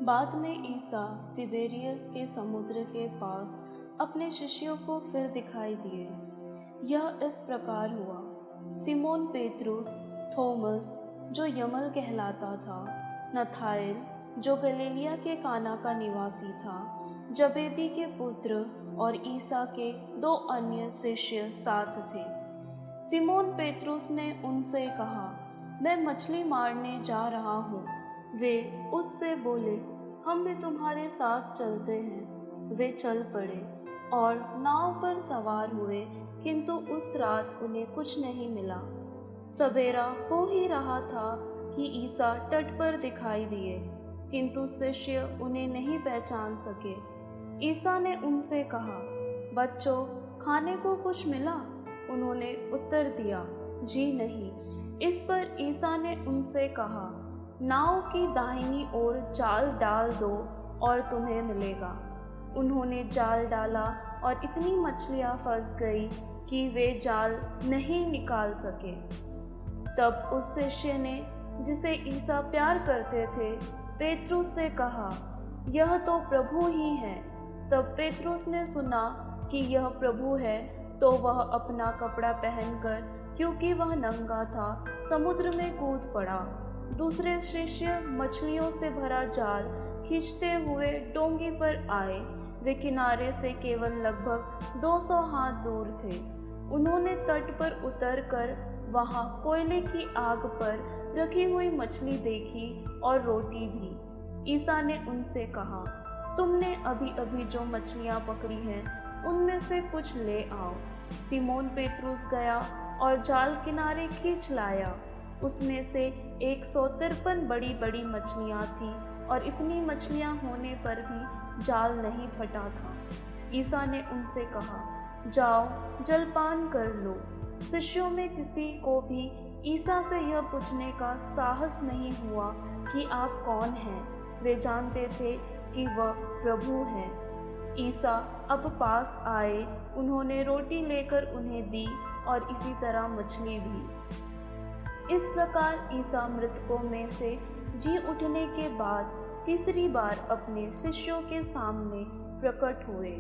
बाद में ईसा तिबेरियस के समुद्र के पास अपने शिष्यों को फिर दिखाई दिए। यह इस प्रकार हुआ। सिमोन पेत्रुस, थॉमस जो यमल कहलाता था, नथाएल जो गलीलिया के काना का निवासी था, जबेदी के पुत्र और ईसा के 2 अन्य शिष्य साथ थे। सिमोन पेत्रुस ने उनसे कहा, मैं मछली मारने जा रहा हूँ। वे उससे बोले, हम भी तुम्हारे साथ चलते हैं। वे चल पड़े और नाव पर सवार हुए, किंतु उस रात उन्हें कुछ नहीं मिला। सवेरा हो ही रहा था कि ईसा तट पर दिखाई दिए, किंतु शिष्य उन्हें नहीं पहचान सके। ईसा ने उनसे कहा, बच्चों, खाने को कुछ मिला? उन्होंने उत्तर दिया, जी नहीं। इस पर ईसा ने उनसे कहा, नाव की दाहिनी ओर जाल डाल दो और तुम्हें मिलेगा। उन्होंने जाल डाला और इतनी मछलियां फंस गई कि वे जाल नहीं निकाल सके। तब उस शिष्य ने, जिसे ईसा प्यार करते थे, पेत्रुस से कहा, यह तो प्रभु ही है। तब पेत्रुस ने सुना कि यह प्रभु है, तो वह अपना कपड़ा पहनकर, क्योंकि वह नंगा था, समुद्र में कूद पड़ा। दूसरे शिष्य मछलियों से भरा जाल खींचते हुए डोंगी पर आए। वे किनारे से केवल लगभग 200 हाथ दूर थे। उन्होंने तट पर उतरकर वहां कोयले की आग पर रखी हुई मछली देखी और रोटी भी। ईसा ने उनसे कहा, तुमने अभी अभी जो मछलियां पकड़ी हैं, उनमें से कुछ ले आओ। सिमोन पेत्रुस गया और जाल किनारे खींच लाया। उसमें से 153 बड़ी बड़ी मछलियां थीं और इतनी मछलियां होने पर भी जाल नहीं फटा था। ईसा ने उनसे कहा, जाओ जलपान कर लो। शिष्यों में किसी को भी ईसा से यह पूछने का साहस नहीं हुआ कि आप कौन हैं। वे जानते थे कि वह प्रभु हैं। ईसा अब पास आए, उन्होंने रोटी लेकर उन्हें दी और इसी तरह मछली भी। इस प्रकार ईसा मृतकों में से जी उठने के बाद तीसरी बार अपने शिष्यों के सामने प्रकट हुए।